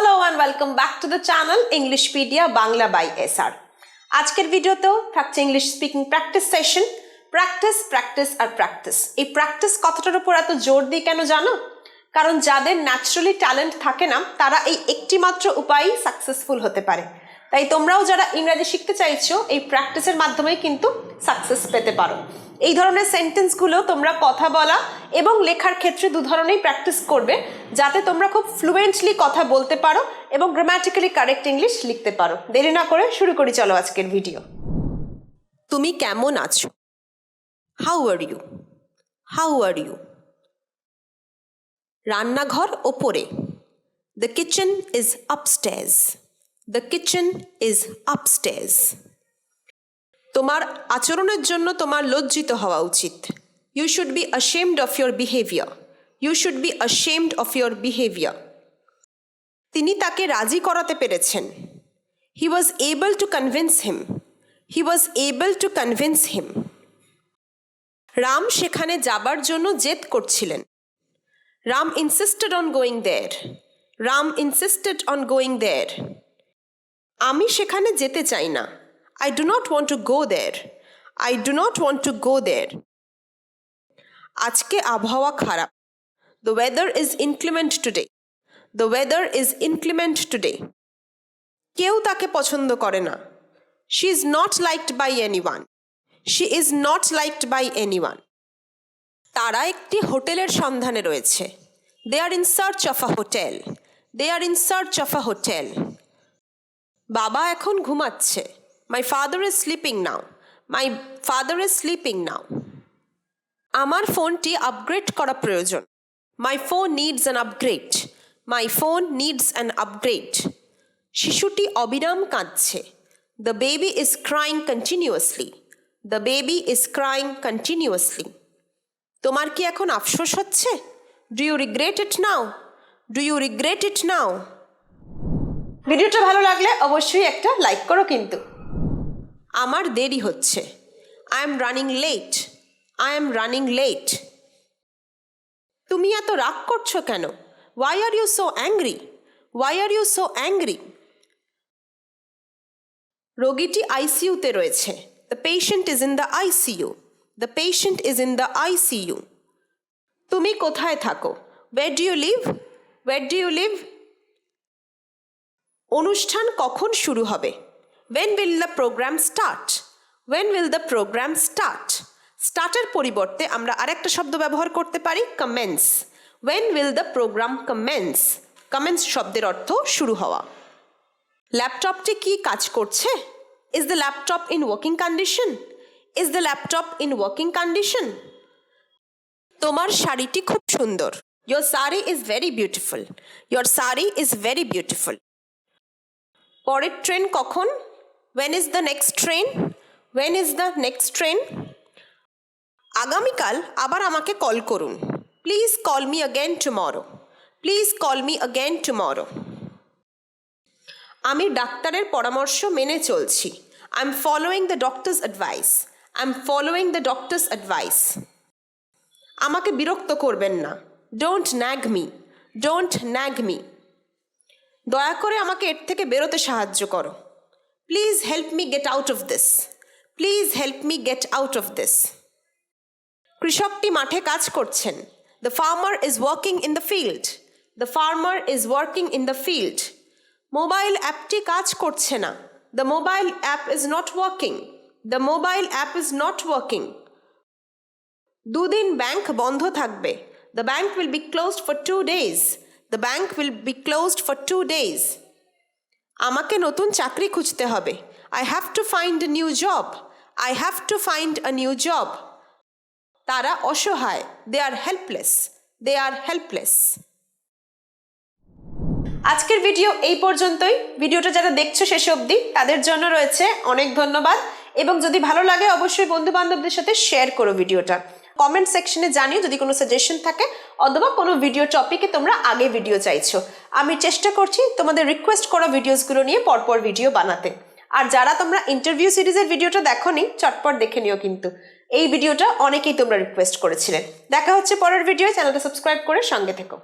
Hello and welcome back to the channel Englishpedia Bangla by SR. আজকের ভিডিওতেও থাকছে English speaking practice session. Practice আর practice. এই practice কথাটার উপর এত জোর দিই কেন জানো? কারণ যাদের ন্যাচারালি ট্যালেন্ট থাকে না তারা এই একটি মাত্র উপায়েই সাকসেসফুল হতে পারে। তাই তোমরাও যারা ইংরেজি শিখতে চাইছো এই প্র্যাকটিসের মাধ্যমেই কিন্তু সাকসেস পেতে পারো। এই ধরনের সেন্টেন্সগুলো তোমরা কথা বলা এবং লেখার ক্ষেত্রে দু ধরনেরই প্র্যাকটিস করবে, যাতে তোমরা খুব ফ্লুয়েন্টলি কথা বলতে পারো এবং গ্রামাটিক্যালি কারেক্ট ইংলিশ লিখতে পারো। দেরি না করে শুরু করি চলো আজকের ভিডিও। তুমি কেমন আছো? How are you? How are you? রান্নাঘর ওপরে। The kitchen is upstairs. The kitchen is upstairs. তোমার আচরণের জন্য তোমার লজ্জিত হওয়া উচিত। You should be ashamed of your behaviour. You should be ashamed of your behaviour. তিনি তাকে রাজি করাতে পেরেছেন। He was able to convince him. He was able to convince him. Ram সেখানে যাবার জন্য জেদ করছিলেন। Ram insisted on going there. Ram insisted on going there. আমি সেখানে যেতে চাই না। I do not want to go there. I do not want to go there. আজকে আবহাওয়া খারাপ। The weather is inclement today. The weather is inclement today. কেউ তাকে পছন্দ করে না। She is not liked by anyone. She is not liked by anyone. তারা একটি হোটেলের সন্ধানে রয়েছে। They are in search of a hotel. They are in search of a hotel. বাবা এখন ঘুমাচ্ছে। My father is sleeping now. My father is sleeping now. আমার ফোনটি আপগ্রেড করা প্রয়োজন। My phone needs an upgrade. My phone needs an upgrade. শিশুটি অবিরাম কাঁদছে। The baby is crying continuously. The baby is crying continuously. তোমার কি এখন আফসোস হচ্ছে? Do you regret it now? Do you regret it now? ভিডিওটা ভালো লাগলে অবশ্যই একটা লাইক করো কিন্তু। আমার দেরি হচ্ছে। I am running late. I am running late. তুমি এত রাগ করছো কেন? Why are you so angry? Why are you so angry? রোগীটি আইসিইউতে রয়েছে। The patient is in the ICU. The patient is in the ICU. তুমি কোথায় থাকো? Where do you live? Where do you live? অনুষ্ঠান কখন শুরু হবে? When will the program start? When will the program start? স্টার্টের পরিবর্তে আমরা আরেকটা শব্দ ব্যবহার করতে পারি commence. When will the program commence? Commence শব্দের অর্থ শুরু হওয়া। ল্যাপটপটি কি কাজ করছে? Is the laptop in working condition? Is the laptop in working condition? তোমার শাড়িটি খুব সুন্দর। Your sari is very beautiful. Your sari is very beautiful. পরের ট্রেন কখন? When is the next train? When is the next train? আগামীকাল আবার আমাকে call করুন। Please call me again tomorrow. Please call me again tomorrow. আমি ডাক্তারের পরামর্শ মেনে চলছি। I'm following the doctor's advice. I'm following the doctor's advice. আমাকে বিরক্ত করবেন না। Don't nag me. Don't nag me. দয়া করে আমাকে এর থেকে বেরোতে সাহায্য করো। Please help me get out of this. Please help me get out of this. কৃষকটি মাঠে কাজ করছেন। The farmer is working in the field. The farmer is working in the field. Mobile অ্যাপটি কাজ করছে না। The mobile app is not working. The mobile app is not working. দুদিন bank বন্ধ থাকবে। The bank will be closed for 2 days. The bank will be closed for 2 days. আমাকে নতুন চাকরি খুঁজতে হবে। I have to find a new job. I have to find a new job. তারা অসহায়। They are helpless. They are helpless. আজকের video এই পর্যন্তই। ভিডিওটা যারা দেখছো শেষ অবধি তাদের জন্য রয়েছে অনেক ধন্যবাদ, এবং যদি ভালো লাগে অবশ্যই বন্ধু বান্ধবদের সাথে শেয়ার করো ভিডিওটা। কমেন্ট সেকশনে জানিও যদি কোনো সাজেশন থাকে অথবা কোনো ভিডিও টপিকে তোমরা আগে ভিডিও চাইছো। আমি চেষ্টা করছি তোমাদের রিকোয়েস্ট করা ভিডিওসগুলো নিয়ে পরপর ভিডিও বানাতে। আর যারা তোমরা ইন্টারভিউ সিরিজের ভিডিওটা দেখোনি চটপট দেখে নিও কিন্তু। এই ভিডিওটা অনেকেই তোমরা রিকোয়েস্ট করেছিলে। দেখা হচ্ছে পরের ভিডিও। চ্যানেলটা সাবস্ক্রাইব করে সঙ্গে থেকো।